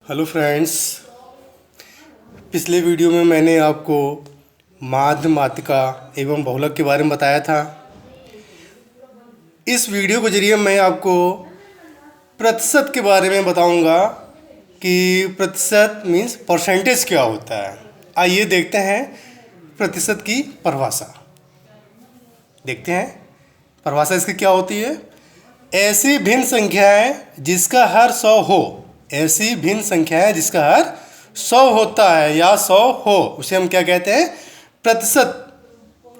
Hello friends. पिछले video में मैंने आपको माध्य मात्रिका एवं बहुलक के बारे में बताया था। इस वीडियो के जरिए मैं आपको प्रतिशत के बारे में बताऊंगा कि प्रतिशत मीन्स परसेंटेज क्या होता है। आइए देखते हैं प्रतिशत की परिभाषा। देखते हैं परिभाषा इसकी क्या होती है। ऐसी भिन्न संख्याएं जिसका हर 100 हो, ऐसी भिन्न संख्याएं जिसका हर 100 होता है या 100 हो, उसे हम क्या कहते हैं? प्रतिशत।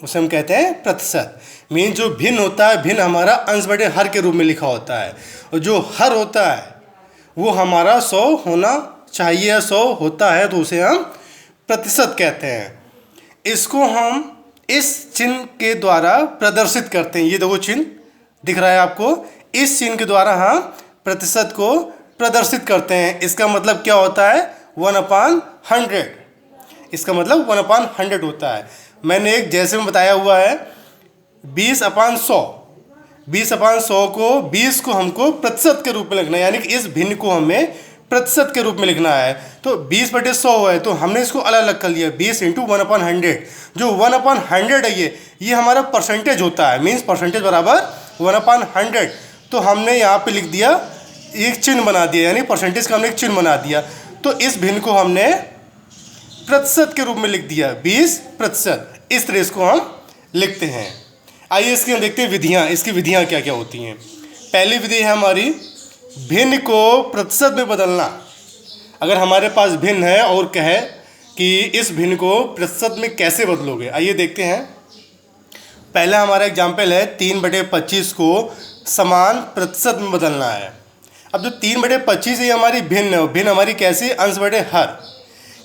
उसे हम कहते हैं प्रतिशत। मीन जो भिन्न होता है, भिन्न हमारा अंश बटे हर के रूप में लिखा होता है, और जो हर होता है वो हमारा 100 होना चाहिए या 100 होता है, तो उसे हम प्रतिशत कहते हैं। इसको हम इस चिन्ह के द्वारा प्रदर्शित करते हैं। ये देखो चिन्ह दिख रहा है आपको। इस चिन्ह के द्वारा हम प्रतिशत को प्रदर्शित करते हैं। इसका मतलब क्या होता है? 1/100। इसका मतलब 1/100 होता है। मैंने एक जैसे में बताया हुआ है 20/100। 20/100 को 20 को हमको प्रतिशत के रूप में लिखना है, यानी कि इस भिन्न को हमें प्रतिशत के रूप में लिखना है। तो 20/100 है, तो हमने इसको अलग अलग कर लिया 20 × 1/100। जो 1/100 है ये हमारा परसेंटेज होता है। मीन्स परसेंटेज बराबर 1/100। तो हमने यहाँ पे लिख दिया, एक चिन्ह बना दिया, यानी परसेंटेज का हमने एक चिन्ह बना दिया। तो इस भिन्न को हमने प्रतिशत के रूप में लिख दिया 20%। इस तरह इसको हम लिखते हैं। आइए इसकी हम देखते हैं विधियाँ। इसकी विधियाँ क्या क्या होती हैं। पहली विधि है हमारी भिन्न को प्रतिशत में बदलना। अगर हमारे पास भिन्न है और कहे कि इस भिन्न को प्रतिशत में कैसे बदलोगे, आइए देखते हैं। पहला हमारा एग्जाम्पल है 3/25 को समान प्रतिशत में बदलना है। अब जो 3/25 है हमारी भिन्न है, भिन्न हमारी कैसी? अंश बटे हर।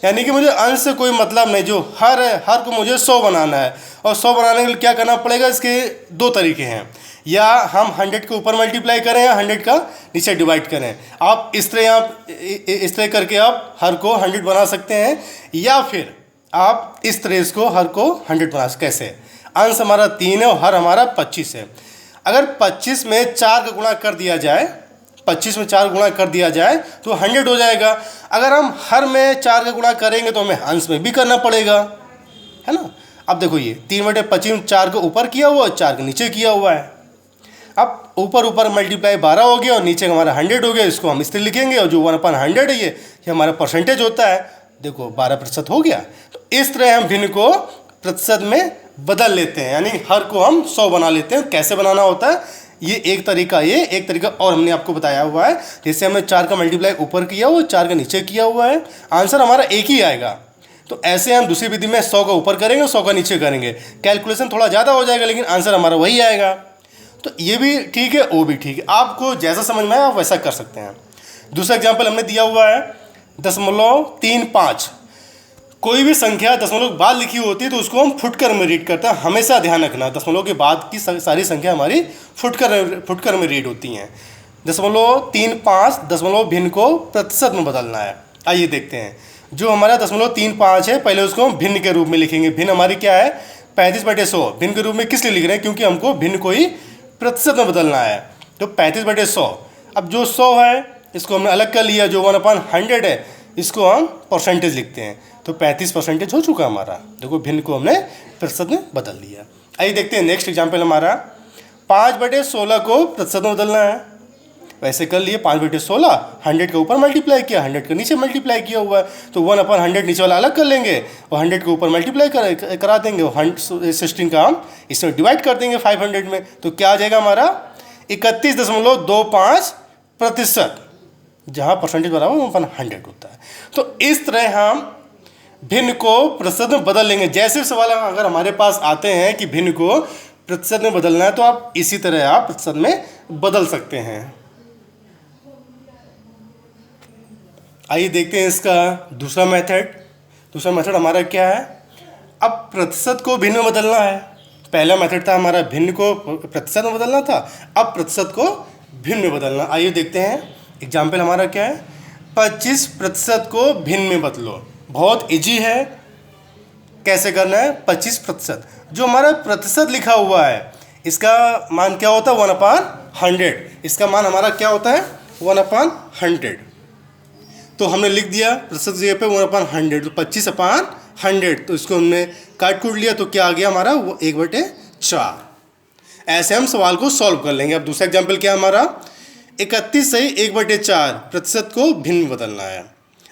यानी कि मुझे अंश से कोई मतलब नहीं, जो हर है हर को मुझे 100 बनाना है। और 100 बनाने के लिए क्या करना पड़ेगा? इसके दो तरीके हैं, या हम 100 के ऊपर मल्टीप्लाई करें या 100 का नीचे डिवाइड करें। आप इस तरह करके आप हर को 100 बना सकते हैं, या फिर आप इस तरह इसको हर को 100 बना सकते। कैसे? अंश हमारा 3 है और हर हमारा 25 है। अगर 25 में 4 का गुणा कर दिया जाए, 25 में 4 गुणा कर दिया जाए तो 100 हो जाएगा। अगर हम हर में 4 का गुणा करेंगे तो हमें अंश में भी करना पड़ेगा, है ना। अब देखो ये 3/25 में 4 को ऊपर किया हुआ और 4 के नीचे किया हुआ है। अब ऊपर मल्टीप्लाई 12 हो गया और नीचे हमारा 100 हो गया। इसको हम इस तरह लिखेंगे, और जो 1/100 है ये हमारा परसेंटेज होता है। देखो 12% हो गया। तो इस तरह हम भिन्न को प्रतिशत में बदल लेते हैं, यानी हर को हम 100 बना लेते हैं। कैसे बनाना होता है ये एक तरीका और हमने आपको बताया हुआ है। जैसे हमने 4 का मल्टीप्लाई ऊपर किया हुआ, 4 का नीचे किया हुआ है, आंसर हमारा एक ही आएगा। तो ऐसे हम दूसरी विधि में 100 का ऊपर करेंगे, 100 का नीचे करेंगे। कैलकुलेशन थोड़ा ज़्यादा हो जाएगा, लेकिन आंसर हमारा वही आएगा। तो ये भी ठीक है, वो भी ठीक है। आपको जैसा समझ में आए आप वैसा कर सकते हैं। दूसरा एग्जाम्पल हमने दिया हुआ है 0.35। कोई भी संख्या दशमलव के बाद लिखी होती है तो उसको हम फुटकर में रीड करते हैं। हमेशा ध्यान रखना, दशमलव के बाद की सारी संख्या हमारी फुटकर में रीड होती हैं। 0.35 दशमलव भिन्न को प्रतिशत में बदलना है। आइए देखते हैं। जो हमारा 0.35 है, पहले उसको हम भिन्न के रूप में लिखेंगे। भिन्न हमारी क्या है? 35/100। भिन्न के रूप में किस लिए लिख रहे हैं? क्योंकि हमको भिन्न को ही प्रतिशत में बदलना है। तो 35/100। अब जो 100 है इसको हमने अलग कर लिया, जो 1/100 है इसको हम परसेंटेज लिखते हैं। तो 35% हो चुका हमारा। देखो भिन्न को हमने प्रतिशत में बदल लिया। आइए देखते हैं नेक्स्ट एग्जाम्पल हमारा 5/16 को प्रतिशत में बदलना है। वैसे कर लिए 5/16, 100 के ऊपर मल्टीप्लाई किया, 100 के नीचे मल्टीप्लाई किया हुआ है। तो 1/100 नीचे वाला अलग कर लेंगे और 100 के ऊपर मल्टीप्लाई करा देंगे। 16 का हम इसमें डिवाइड कर देंगे 500 में। तो क्या आ जाएगा हमारा? 31.25%, जहाँ परसेंटेज बराबर 1/100 होता है। तो इस तरह हम भिन्न को प्रतिशत में बदल लेंगे। जैसे सवाल अगर हमारे पास आते हैं कि भिन्न को प्रतिशत में बदलना है, तो आप इसी तरह आप प्रतिशत में बदल सकते हैं। आइए देखते हैं इसका दूसरा मेथड। दूसरा मेथड हमारा क्या है? अब प्रतिशत को भिन्न में बदलना है। पहला मेथड था हमारा भिन्न को प्रतिशत में बदलना था, अब प्रतिशत को भिन्न में बदलना। आइए देखते हैं एग्जाम्पल हमारा क्या है। 25% को भिन्न में बदलो। बहुत इजी है। कैसे करना है? 25%। जो हमारा प्रतिशत लिखा हुआ है इसका मान क्या होता है? 1/100। इसका मान हमारा क्या होता है? 1/100। तो हमने लिख दिया प्रतिशत जगह पे 1/100, तो 25/100, तो इसको हमने काट कूट लिया, तो क्या आ गया हमारा वो 1/4। ऐसे हम सवाल को सॉल्व कर लेंगे। अब दूसरा एग्जाम्पल क्या हमारा, 31 से 1/4 प्रतिशत को भिन्न में बदलना है।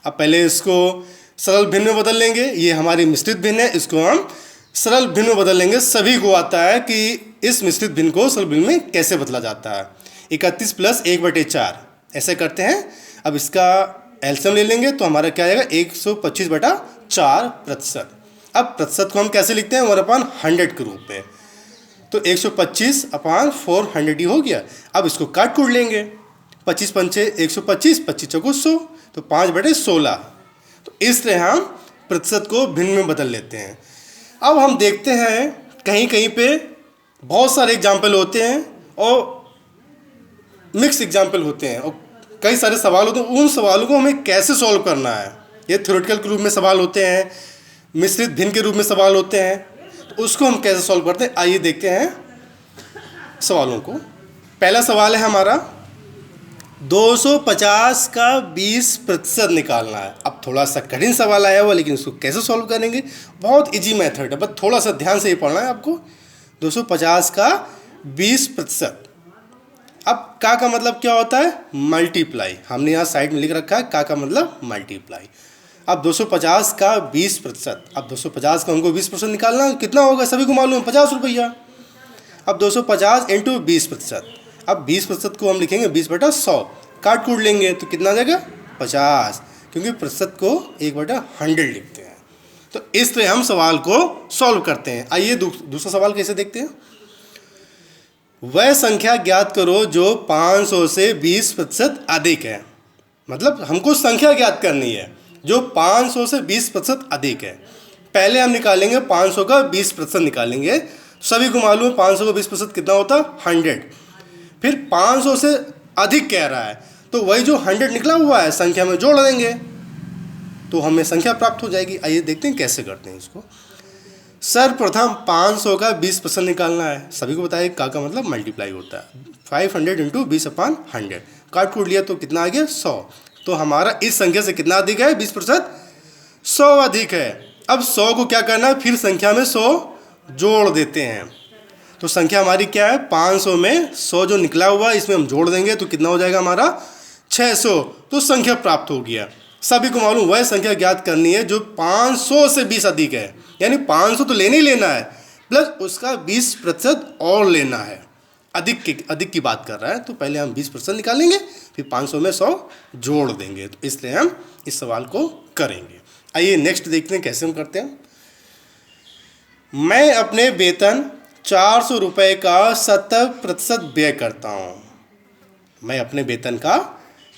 अब पहले इसको सरल भिन्न में बदल लेंगे, ये हमारी मिश्रित भिन्न है, इसको हम सरल भिन्न में बदल लेंगे। सभी को आता है कि इस मिश्रित भिन्न को सरल भिन्न में कैसे बदला जाता है। 31 + 1/4 ऐसे करते हैं। अब इसका एलसीएम ले लेंगे तो हमारा क्या आएगा, 125/4 प्रतिशत। अब प्रतिशत को हम कैसे लिखते हैं, 1/100 के रूप में, तो 125/400 ही हो गया। अब इसको काट कूट लेंगे, 25 पंचे 125, 25 चौको 100, तो 5/16। तो इस तरह हम प्रतिशत को भिन्न में बदल लेते हैं। अब हम देखते हैं कहीं कहीं पे बहुत सारे एग्जाम्पल होते हैं और मिक्स एग्जाम्पल होते हैं और कई सारे सवाल होते हैं। उन सवालों को हमें कैसे सॉल्व करना है, ये थ्योरेटिकल के रूप में सवाल होते हैं, मिश्रित भिन्न के रूप में सवाल होते हैं, तो उसको हम कैसे सॉल्व करते हैं, आइए देखते हैं सवालों को। पहला सवाल है हमारा 250 का 20% निकालना है। अब थोड़ा सा कठिन सवाल आया हुआ, लेकिन उसको कैसे सॉल्व करेंगे, बहुत इजी मेथड है, बस थोड़ा सा ध्यान से ही पढ़ना है आपको। 250 का 20%। अब का मतलब क्या होता है, मल्टीप्लाई। हमने यहाँ साइड में लिख रखा है का मतलब मल्टीप्लाई। अब 250 का 20%, अब 250 का हमको 20% निकालना है, कितना होगा सभी को मालूम है, 50 रुपया। अब 250 × 20%, अब 20% को हम लिखेंगे 20/100, काट कूट लेंगे तो कितना आ जाएगा 50, क्योंकि प्रतिशत को 1/100 लिखते हैं। तो इस तरह हम सवाल को सॉल्व करते हैं। आइए दूसरा सवाल कैसे देखते हैं। वह संख्या ज्ञात करो जो 500 से 20% अधिक है। मतलब हमको संख्या ज्ञात करनी है जो 500 से 20% अधिक है। पहले हम निकालेंगे 500 का 20% निकालेंगे। सभी को मालूम है 500 का 20% कितना होता है, 100। फिर 500 से अधिक कह रहा है, तो वही जो 100 निकला हुआ है संख्या में जोड़ देंगे तो हमें संख्या प्राप्त हो जाएगी। आइए देखते हैं कैसे करते हैं इसको। सर्वप्रथम 500 का 20% निकालना है। सभी को बताइए का मतलब मल्टीप्लाई होता है, 500 × 20/100, काट कूट लिया तो कितना आ गया 100। तो हमारा इस संख्या से कितना अधिक है, 20%, 100 अधिक है। अब 100 को क्या करना है, फिर संख्या में 100 जोड़ देते हैं। तो संख्या हमारी क्या है, 500 में 100 जो निकला हुआ है इसमें हम जोड़ देंगे तो कितना हो जाएगा हमारा 600। तो संख्या प्राप्त हो गया। सभी को मालूम वह संख्या ज्ञात करनी है जो 500 से 20 अधिक है, यानी 500 तो लेने ही लेना है प्लस उसका 20% और लेना है। अधिक की बात कर रहा है, तो पहले हम 20% निकालेंगे, फिर 500 में 100 जोड़ देंगे। तो इसलिए हम इस सवाल को करेंगे। आइए नेक्स्ट देखते हैं कैसे हम करते हैं। मैं अपने वेतन 400 रुपये का 70% व्यय करता हूँ। मैं अपने वेतन का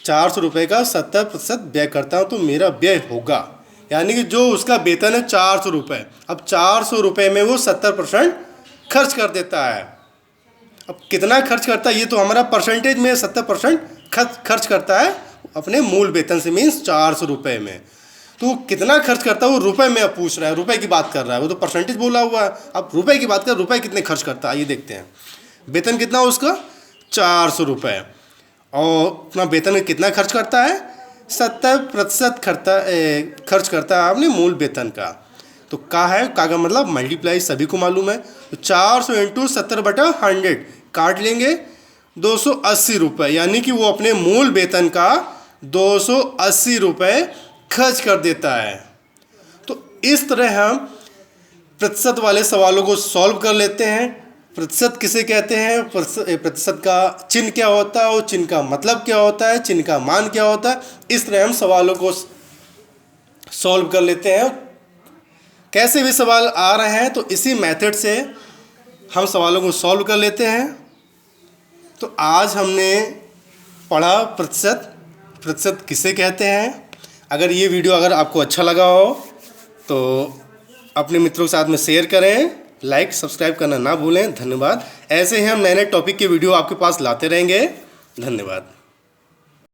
400 रुपये का 70% व्यय करता हूँ, तो मेरा व्यय होगा, यानी कि जो उसका वेतन है 400 रुपये, अब 400 रुपये में वो 70% खर्च कर देता है। अब कितना खर्च करता है, ये तो हमारा परसेंटेज में 70% खर्च करता है अपने मूल वेतन से, मीन्स 400 रुपये में। तो कितना खर्च करता है वो रुपए में अब पूछ रहा है, रुपए की बात कर रहा है, वो तो परसेंटेज बोला हुआ है। अब रुपए की बात कर, रुपए कितने खर्च करता है, ये देखते हैं। वेतन कितना उसका 400 रुपये, और अपना वेतन में कितना खर्च करता है, 70% खर्च करता है अपने मूल वेतन का। तो का है, का मतलब मल्टीप्लाई, सभी को मालूम है। तो 400 × 70/100 काट लेंगे 280 रुपये, यानी कि वो अपने मूल वेतन का 280 रुपये खर्च कर देता है। तो इस तरह हम प्रतिशत वाले सवालों को सॉल्व कर लेते हैं। प्रतिशत किसे कहते हैं, प्रतिशत का चिन्ह क्या होता है और चिन्ह का मतलब क्या होता है, चिन्ह का मान क्या होता है, इस तरह हम सवालों को सॉल्व कर लेते हैं। कैसे भी सवाल आ रहे हैं तो इसी मेथड से हम सवालों को सॉल्व कर लेते हैं। तो आज हमने पढ़ा प्रतिशत किसे कहते हैं। अगर ये वीडियो अगर आपको अच्छा लगा हो तो अपने मित्रों के साथ में शेयर करें, लाइक सब्सक्राइब करना ना भूलें। धन्यवाद। ऐसे ही हम नए नए टॉपिक के वीडियो आपके पास लाते रहेंगे। धन्यवाद।